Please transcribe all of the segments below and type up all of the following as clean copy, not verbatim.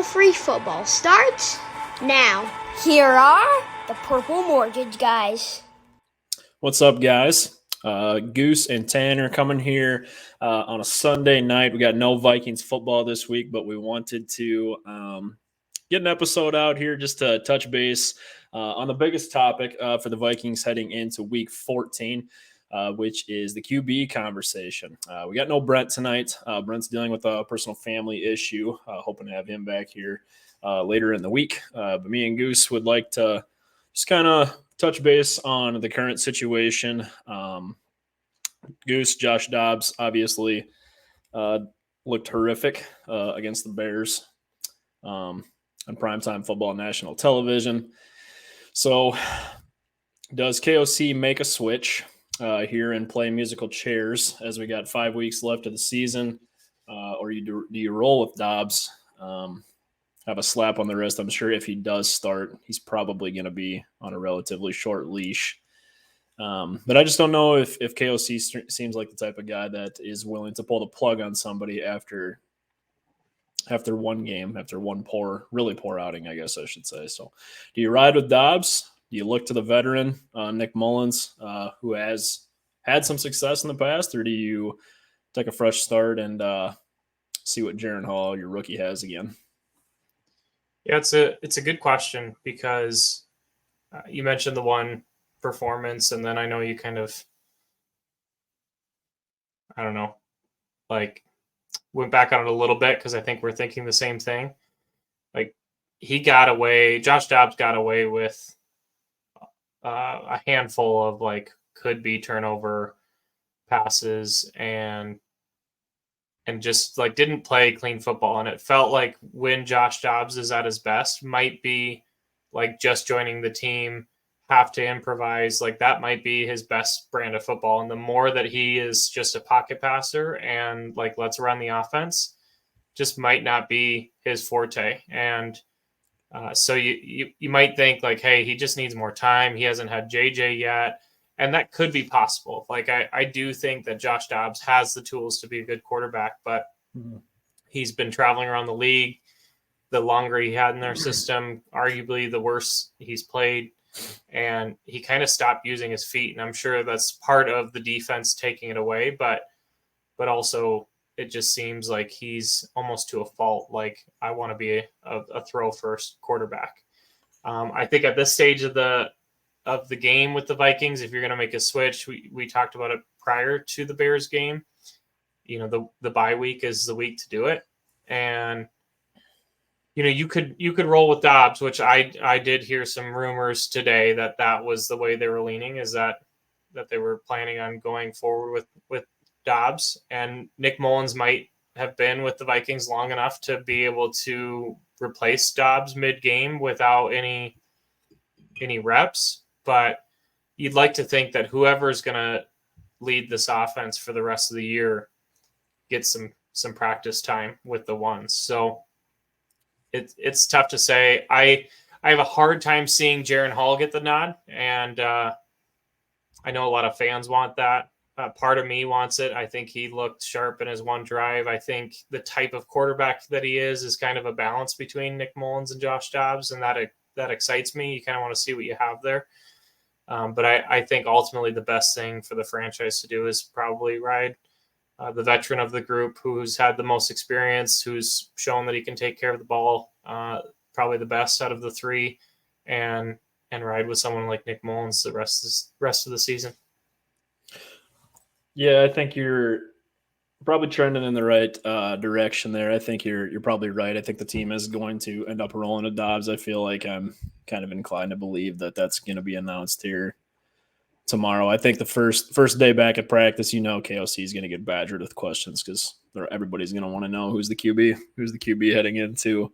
Hassle-free football starts now. Here are the Purple Mortgage guys. What's up, guys? Goose and Tanner coming here on a Sunday night. We got no Vikings football this week, but we wanted to get an episode out here just to touch base on the biggest topic for the Vikings heading into Week 14. Which is the QB conversation. We got no Brent tonight. Brent's dealing with a personal family issue. Hoping to have him back here later in the week. But me and Goose would like to just kind of touch base on the current situation. Goose, Josh Dobbs, obviously looked horrific against the Bears on primetime football national television. So does KOC make a switch here and play musical chairs as we got 5 weeks left of the season, or do you roll with Dobbs? Have a slap on the wrist. I'm sure if he does start, he's probably going to be on a relatively short leash. But I just don't know if KOC seems like the type of guy that is willing to pull the plug on somebody after one game, after one really poor outing, I guess I should say. So do you ride with Dobbs? Do you look to the veteran, Nick Mullins, who has had some success in the past, or do you take a fresh start and see what Jaren Hall, your rookie, has again? Yeah, it's a good question because you mentioned the one performance, and then I know you kind of, I don't know, like went back on it a little bit because I think we're thinking the same thing. Like Josh Dobbs got away with a handful of could be turnover passes and just didn't play clean football. And it felt like when Josh Dobbs is at his best might be just joining the team, have to improvise. That might be his best brand of football. And the more that he is just a pocket passer and let's run the offense, just might not be his forte. And so you might think hey, he just needs more time. He hasn't had JJ yet. And that could be possible. I do think that Josh Dobbs has the tools to be a good quarterback, but he's been traveling around the league. The longer he had in their system, arguably the worse he's played. And he kind of stopped using his feet. And I'm sure that's part of the defense taking it away, but also it just seems like he's almost to a fault. I want to be a throw first quarterback. I think at this stage of the game with the Vikings, if you're going to make a switch, we talked about it prior to the Bears game. The bye week is the week to do it. And, you could roll with Dobbs, which I did hear some rumors today that was the way they were leaning, is that they were planning on going forward with Dobbs. And Nick Mullins might have been with the Vikings long enough to be able to replace Dobbs mid-game without any reps. But you'd like to think that whoever's going to lead this offense for the rest of the year gets some practice time with the ones. So it's tough to say. I have a hard time seeing Jaren Hall get the nod, and I know a lot of fans want that. Part of me wants it. I think he looked sharp in his one drive. I think the type of quarterback that he is kind of a balance between Nick Mullins and Josh Dobbs, and that excites me. You kind of want to see what you have there. But I think ultimately the best thing for the franchise to do is probably ride the veteran of the group who's had the most experience, who's shown that he can take care of the ball, probably the best out of the three, and ride with someone like Nick Mullins the rest of the season. Yeah, I think you're probably trending in the right direction there. I think you're probably right. I think the team is going to end up rolling to Dobbs. I feel like I'm kind of inclined to believe that that's going to be announced here tomorrow. I think the first day back at practice, KOC is going to get badgered with questions because everybody's going to want to know who's the QB heading into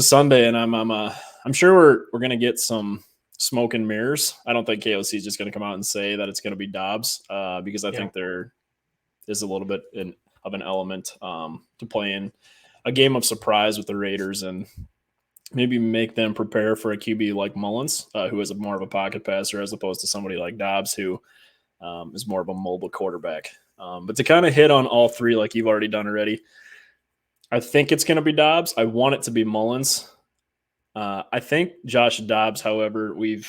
Sunday. And I'm sure we're going to get some smoke and mirrors. I don't think KOC is just going to come out and say that it's going to be Dobbs because I think there is a little bit of an element to play in a game of surprise with the Raiders and maybe make them prepare for a QB like Mullins, who is more of a pocket passer as opposed to somebody like Dobbs, who is more of a mobile quarterback. But to kind of hit on all three like you've already done already, I think it's going to be Dobbs. I want it to be Mullins. I think Josh Dobbs, however, we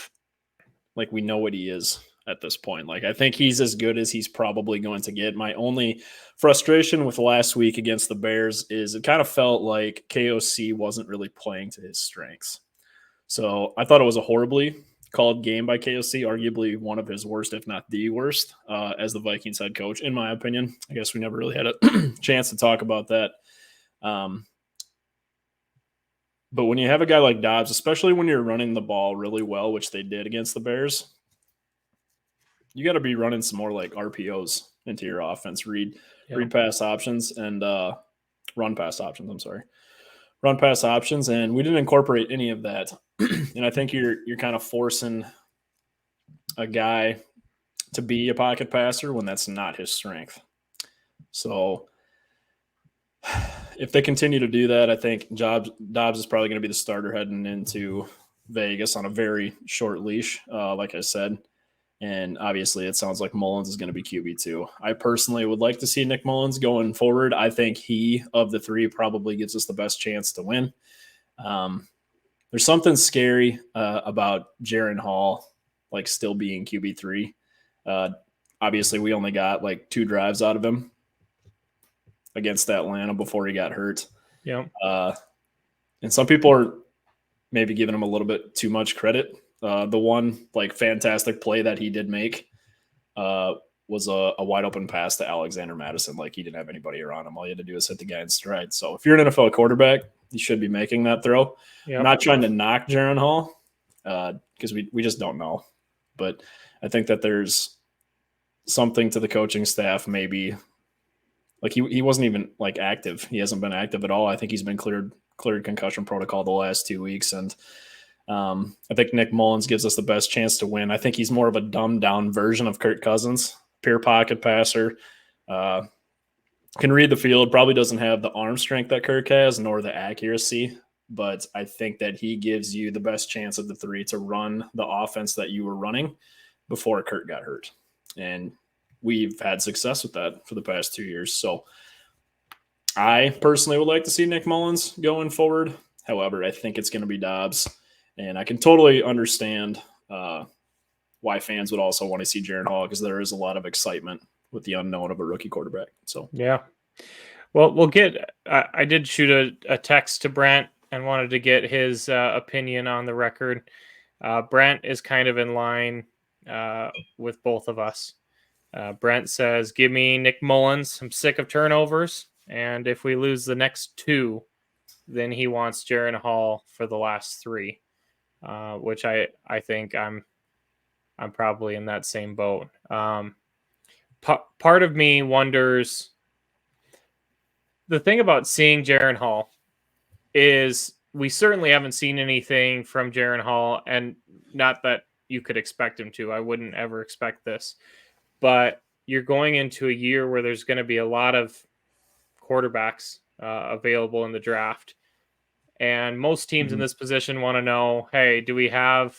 know what he is at this point. Like, I think he's as good as he's probably going to get. My only frustration with last week against the Bears is it kind of felt like KOC wasn't really playing to his strengths. So I thought it was a horribly called game by KOC, arguably one of his worst, if not the worst, as the Vikings head coach, in my opinion. I guess we never really had a chance to talk about that. But when you have a guy like Dobbs, especially when you're running the ball really well, which they did against the Bears, you got to be running some more like RPOs into your offense, read pass options and run pass options. I'm sorry, run pass options, and we didn't incorporate any of that. And I think you're kind of forcing a guy to be a pocket passer when that's not his strength. So if they continue to do that, I think Dobbs is probably going to be the starter heading into Vegas on a very short leash, like I said. And obviously, it sounds like Mullins is going to be QB2. I personally would like to see Nick Mullins going forward. I think he, of the three, probably gives us the best chance to win. There's something scary about Jaren Hall, like, still being QB3. Obviously, we only got like 2 drives out of him against Atlanta before he got hurt. Yeah. And some people are maybe giving him a little bit too much credit. The one like fantastic play that he did make was a wide open pass to Alexander Madison. Like, he didn't have anybody around him. All you had to do is hit the guy in stride. So if you're an NFL quarterback, you should be making that throw. Yep. I'm not trying to knock Jaren Hall because we just don't know. But I think that there's something to the coaching staff maybe. Like, he wasn't even like active. He hasn't been active at all. I think he's been cleared concussion protocol the last 2 weeks. And I think Nick Mullins gives us the best chance to win. I think he's more of a dumbed down version of Kirk Cousins, pure pocket passer, can read the field, probably doesn't have the arm strength that Kirk has, nor the accuracy. But I think that he gives you the best chance of the three to run the offense that you were running before Kirk got hurt. And we've had success with that for the past 2 years. So I personally would like to see Nick Mullins going forward. However, I think it's going to be Dobbs. And I can totally understand why fans would also want to see Jaren Hall, because there is a lot of excitement with the unknown of a rookie quarterback. So yeah. Well, we'll get I did shoot a text to Brent and wanted to get his opinion on the record. Brent is kind of in line with both of us. Brent says, give me Nick Mullins. I'm sick of turnovers. And if we lose the next 2, then he wants Jaren Hall for the last 3, which I think I'm probably in that same boat. Part of me wonders, the thing about seeing Jaren Hall is we certainly haven't seen anything from Jaren Hall, and not that you could expect him to. I wouldn't ever expect this. But you're going into a year where there's going to be a lot of quarterbacks available in the draft. And most teams in this position want to know, hey, do we have,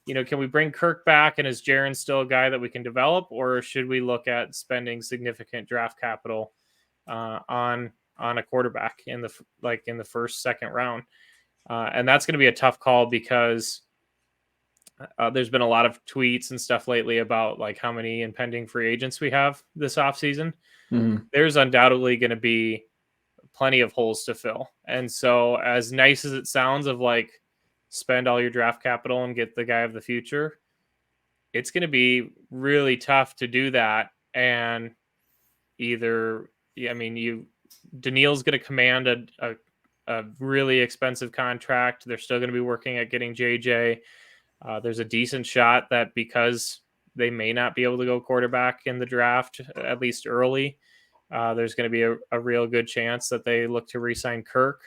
can we bring Kirk back, and is Jaren still a guy that we can develop, or should we look at spending significant draft capital on a quarterback in the first, second round? And that's going to be a tough call, because there's been a lot of tweets and stuff lately about like how many impending free agents we have this offseason. There's undoubtedly going to be plenty of holes to fill. And so, as nice as it sounds of like spend all your draft capital and get the guy of the future, it's going to be really tough to do that. And Daniil's going to command a really expensive contract. They're still going to be working at getting JJ. There's a decent shot that because they may not be able to go quarterback in the draft, at least early, there's going to be a real good chance that they look to re-sign Kirk.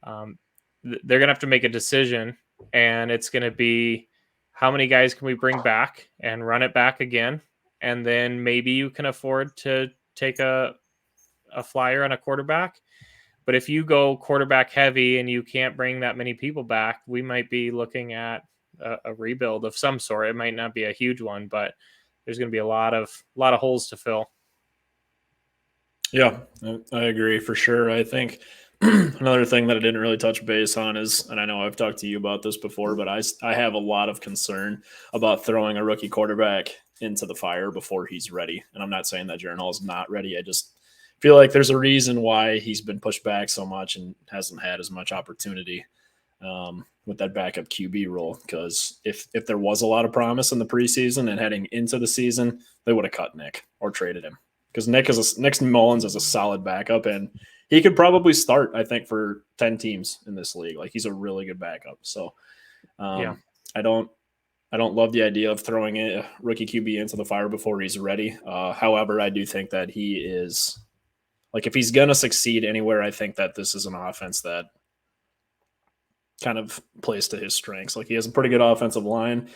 They're going to have to make a decision, and it's going to be how many guys can we bring back and run it back again, and then maybe you can afford to take a flyer on a quarterback. But if you go quarterback heavy and you can't bring that many people back, we might be looking at a rebuild of some sort. It might not be a huge one, but there's going to be a lot of holes to fill. Yeah, I agree for sure. I think Another thing that I didn't really touch base on is, and I know I've talked to you about this before, but I have a lot of concern about throwing a rookie quarterback into the fire before he's ready. And I'm not saying that Jaron Hall is not ready. I just feel like there's a reason why he's been pushed back so much and hasn't had as much opportunity with that backup QB role. Because if there was a lot of promise in the preseason and heading into the season, they would have cut Nick or traded him. Because Nick Mullins is a solid backup, and he could probably start, I think, for 10 teams in this league. Like, he's a really good backup. So Yeah. I don't love the idea of throwing a rookie QB into the fire before he's ready. However, I do think that he is, like, if he's going to succeed anywhere, I think that this is an offense that kind of plays to his strengths. Like, he has a pretty good offensive line.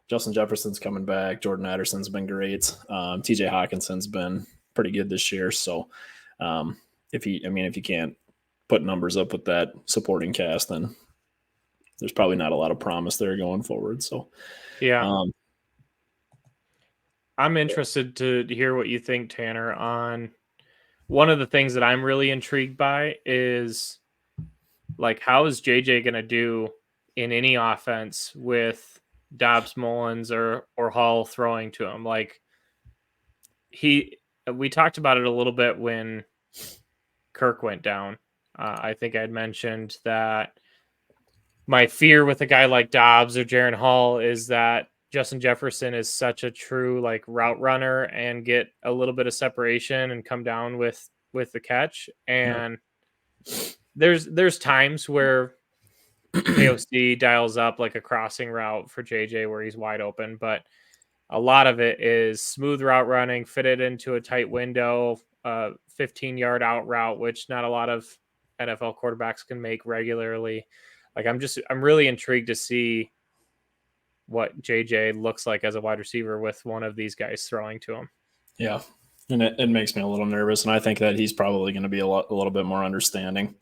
Justin Jefferson's coming back. Jordan Addison's been great. TJ Hawkinson's been pretty good this year. So if you can't put numbers up with that supporting cast, then there's probably not a lot of promise there going forward. So yeah. I'm interested to hear what you think, Tanner, on one of the things that I'm really intrigued by is, like, how is JJ going to do in any offense with Dobbs, Mullins, or Hall throwing to him? Like, we talked about it a little bit when Kirk went down. I think I'd mentioned that my fear with a guy like Dobbs or Jaron Hall is that Justin Jefferson is such a true, like, route runner and get a little bit of separation and come down with the catch. And there's times where KOC dials up like a crossing route for JJ where he's wide open, but a lot of it is smooth route running, fit it into a tight window, 15-yard out route, which not a lot of NFL quarterbacks can make regularly. Like, I'm really intrigued to see what JJ looks like as a wide receiver with one of these guys throwing to him. Yeah. And it makes me a little nervous. And I think that he's probably going to be a little bit more understanding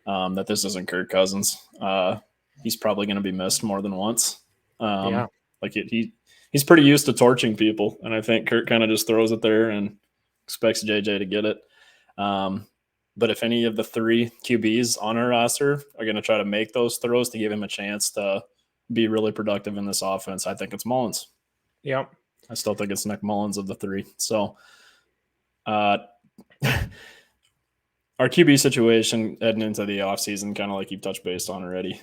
that this isn't Kirk Cousins. He's probably going to be missed more than once. He's pretty used to torching people. And I think Kirk kind of just throws it there and expects JJ to get it. But if any of the three QBs on our roster are going to try to make those throws to give him a chance to be really productive in this offense, I think it's Mullins. Yep. I still think it's Nick Mullins of the three. So our QB situation heading into the offseason, kind of like you've touched base on already,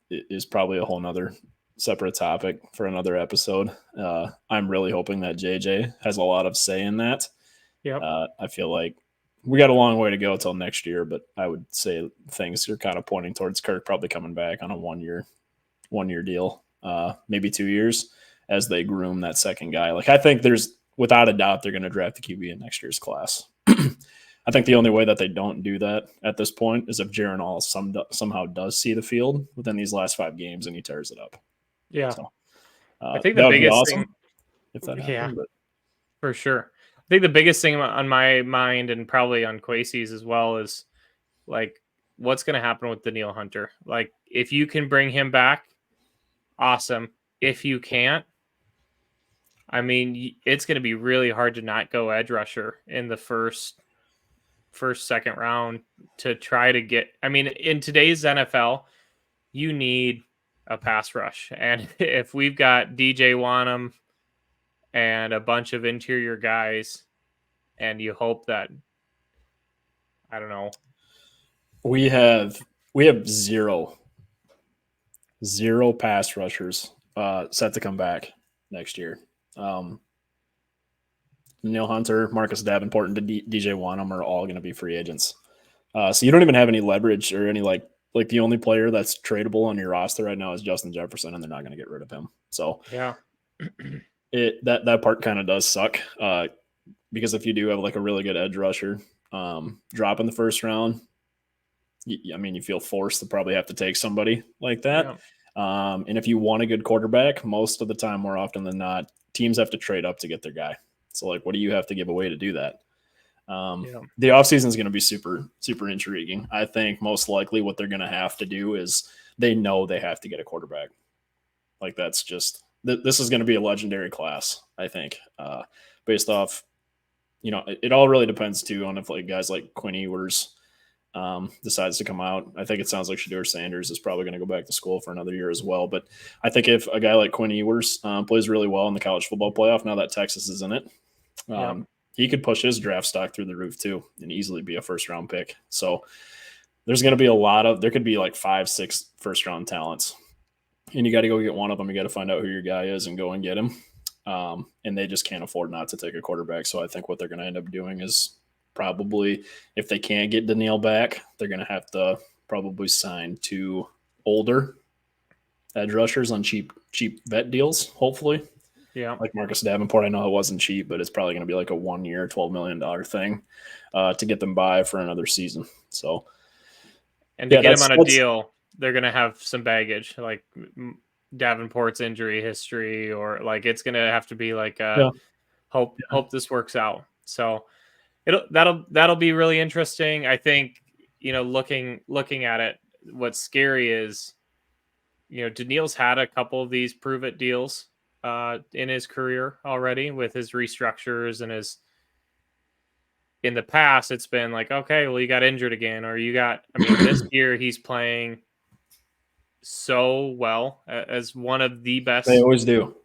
is probably a whole nother separate topic for another episode. I'm really hoping that JJ has a lot of say in that. Yep. I feel like we got a long way to go till next year, but I would say things are kind of pointing towards Kirk probably coming back on a one-year deal, maybe 2 years, as they groom that second guy. Like, I think there's, without a doubt, they're going to draft the QB in next year's class. I think the only way that they don't do that at this point is if Jaron Hall somehow does see the field within these last 5 games and he tears it up. Yeah. So, I think the biggest thing, if that happened, but for sure. I think the biggest thing on my mind, and probably on Quasey's as well, is, like, what's going to happen with Danielle Hunter. Like, if you can bring him back, awesome. If you can't, I mean, it's going to be really hard to not go edge rusher in the first, second round to try to get. I mean, in today's NFL, you need a pass rush. And if we've got DJ Wanham and a bunch of interior guys, and you hope that, I don't know. We have zero pass rushers set to come back next year. Neil Hunter, Marcus Davenport, and DJ Wanham are all going to be free agents. So you don't even have any leverage or any like the only player that's tradable on your roster right now is Justin Jefferson, and they're not going to get rid of him. So yeah, that part kind of does suck because if you do have like a really good edge rusher drop in the first round, you feel forced to probably have to take somebody like that. Yeah. And if you want a good quarterback, most of the time, more often than not, teams have to trade up to get their guy. So, like, what do you have to give away to do that? The offseason is going to be super, super intriguing. I think most likely what they're going to have to do is they know they have to get a quarterback. Like, that's just this is going to be a legendary class, I think, based off, it all really depends, too, on if, like, guys like Quinn Ewers decides to come out. I think it sounds like Shedeur Sanders is probably going to go back to school for another year as well. But I think if a guy like Quinn Ewers plays really well in the college football playoff, now that Texas is in it, he could push his draft stock through the roof too and easily be a first-round pick. So there's going to be there could be like 5-6 first-round talents. And you got to go get one of them. You got to find out who your guy is and go and get him. And they just can't afford not to take a quarterback. So I think what they're going to end up doing is probably, if they can't get Danielle back, they're going to have to probably sign 2 older edge rushers on cheap vet deals, hopefully. Yeah. Like Marcus Davenport, I know it wasn't cheap, but it's probably going to be like a 1 year, $12 million thing to get them by for another season. So, and to get him on a deal, they're going to have some baggage, like Davenport's injury history, or like it's going to have to be like hope this works out. So that'll be really interesting. I think, looking at it, what's scary is, Daniil's had a couple of these prove it deals in his career already with his restructures and in the past, it's been like, okay, well, you got injured again, or this year he's playing so well as one of the best. They always do.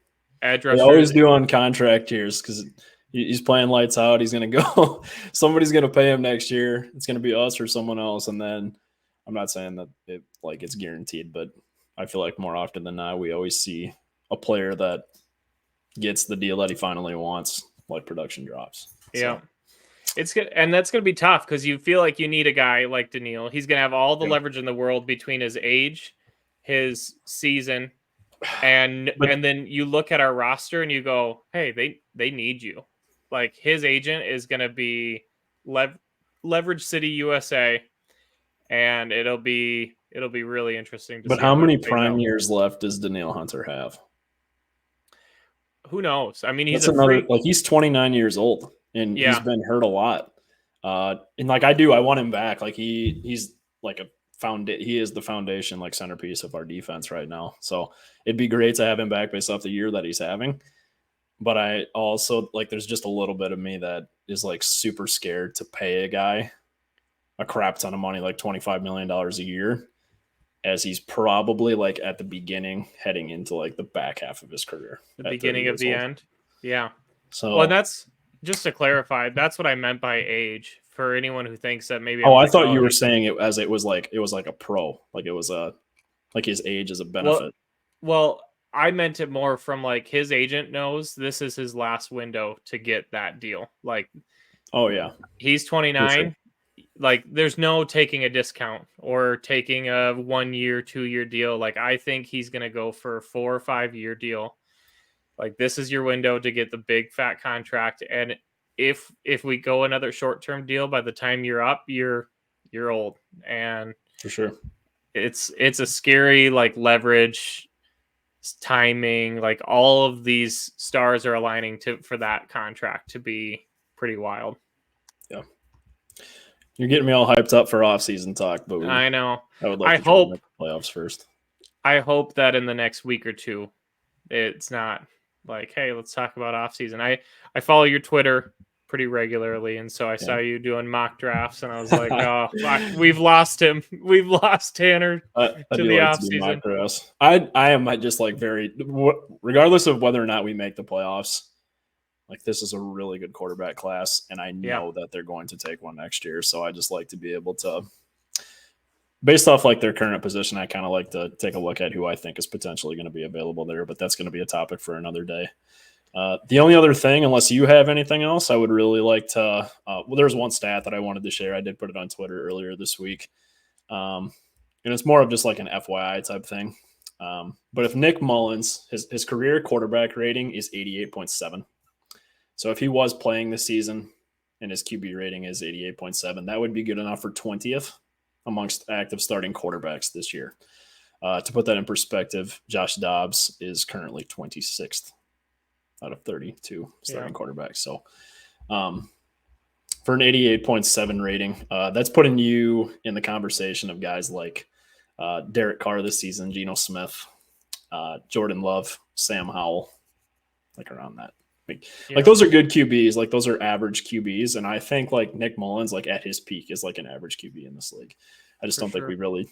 Edge rushers. They always do on contract years because he's playing lights out. He's going to go. Somebody's going to pay him next year. It's going to be us or someone else. And then I'm not saying that it's guaranteed, but I feel like more often than not, we always see a player that gets the deal that he finally wants, like production drops. Yeah. It's good, and that's going to be tough because you feel like you need a guy like Daniil. He's going to have all the leverage in the world between his age, his season, and then you look at our roster and you go, hey, they need you. Like his agent is going to be Leverage City USA, and it'll be really interesting to see. But how many prime years left does Daniil Hunter have? Who knows? I mean, he's 29 years old. And he's been hurt a lot. And like I want him back. Like he's like he is the foundation, like centerpiece of our defense right now. So it'd be great to have him back based off the year that he's having. But I also there's just a little bit of me that is like super scared to pay a guy a crap ton of money, like $25 million a year, as he's probably like at the beginning heading into like the back half of his career. The beginning of the end. Yeah. So, well, that's just to clarify. That's what I meant by age for anyone who thinks that maybe. I thought you were saying it as it was like a pro, like it was like his age is a benefit. Well, I meant it more from like his agent knows this is his last window to get that deal. Like, oh yeah, he's 29. Sure. Like, there's no taking a discount or taking a 1 year, 2 year deal. Like, I think he's going to go for a 4 or 5 year deal. Like, this is your window to get the big fat contract. And if we go another short-term deal, by the time you're up, you're old. And for sure, it's a scary, like, leverage, timing, like all of these stars are aligning for that contract to be pretty wild. Yeah. You're getting me all hyped up for off-season talk, but I know. I would like to hope the playoffs first. I hope that in the next week or two, it's not like, hey, let's talk about off-season. I follow your Twitter pretty regularly, and so I saw you doing mock drafts, and I was like, oh, fuck, we've lost him. We've lost Tanner to the off-season. I am just like regardless of whether or not we make the playoffs, like this is a really good quarterback class, and I know that they're going to take one next year. So I just like to be able to, based off like their current position, I kind of like to take a look at who I think is potentially going to be available there, but that's going to be a topic for another day. The only other thing, unless you have anything else, I would really like to, there's one stat that I wanted to share. I did put it on Twitter earlier this week. And it's more of just like an FYI type thing. But if Nick Mullins, his career quarterback rating is 88.7. So if he was playing this season and his QB rating is 88.7, that would be good enough for 20th amongst active starting quarterbacks this year. To put that in perspective, Josh Dobbs is currently 26th out of 32 starting quarterbacks. So for an 88.7 rating, that's putting you in the conversation of guys like Derek Carr this season, Geno Smith, Jordan Love, Sam Howell, like around that. Like those are good QBs. Like those are average QBs. And I think like Nick Mullins, like at his peak, is like an average QB in this league. I just don't think we really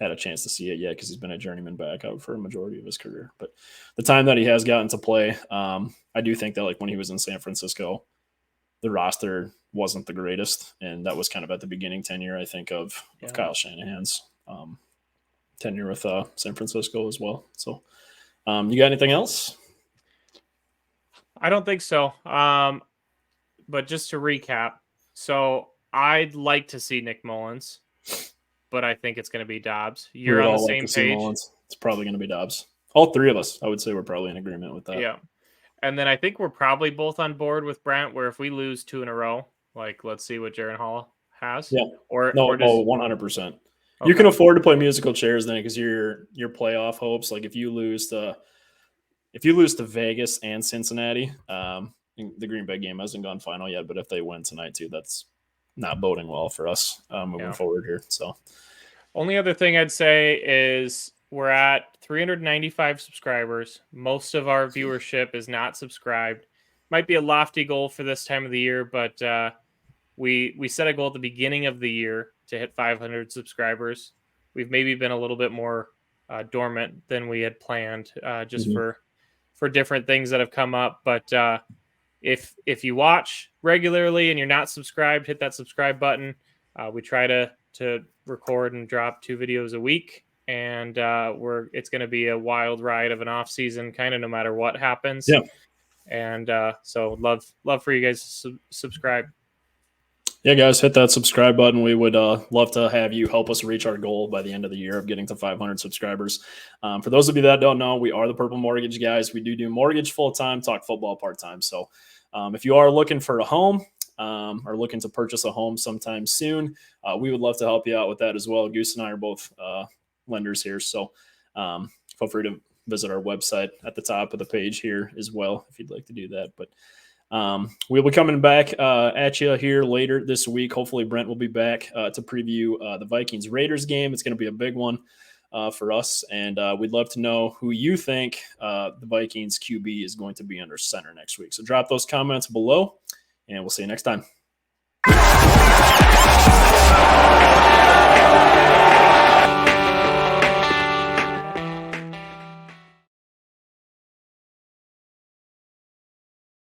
had a chance to see it yet because he's been a journeyman backup for a majority of his career. But the time that he has gotten to play, I do think that like when he was in San Francisco, the roster wasn't the greatest. And that was kind of at the beginning tenure, I think, of Kyle Shanahan's tenure with San Francisco as well. So you got anything else? I don't think so. But just to recap, so I'd like to see Nick Mullins, but I think it's going to be Dobbs. You're on the same page. It's probably going to be Dobbs. All three of us, I would say, we're probably in agreement with that. Yeah. And then I think we're probably both on board with Brent, where if we lose 2 in a row, like let's see what Jaron Hall has. Yeah. Or 100%. Okay. You can afford to play musical chairs then because your playoff hopes. Like if you lose to Vegas and Cincinnati, the Green Bay game hasn't gone final yet, but if they win tonight too, that's not boding well for us moving forward here. So, only other thing I'd say is we're at 395 subscribers. Most of our viewership is not subscribed. Might be a lofty goal for this time of the year, but we set a goal at the beginning of the year to hit 500 subscribers. We've maybe been a little bit more dormant than we had planned, just for different things that have come up. But if you watch regularly and you're not subscribed, hit that subscribe button. We try to record and drop 2 videos a week, and it's going to be a wild ride of an off season, kind of no matter what happens. Yeah. And so love for you guys to subscribe. Yeah, guys, hit that subscribe button. We would love to have you help us reach our goal by the end of the year of getting to 500 subscribers. For those of you that don't know, we are the Purple Mortgage guys. We do mortgage full-time, talk football part-time. So if you are looking for a home or looking to purchase a home sometime soon, we would love to help you out with that as well. Goose and I are both lenders here. So feel free to visit our website at the top of the page here as well if you'd like to do that. But we'll be coming back at you here later this week. Hopefully Brent will be back to preview the Vikings Raiders game. It's going to be a big one for us. And we'd love to know who you think the Vikings QB is going to be under center next week. So drop those comments below and we'll see you next time.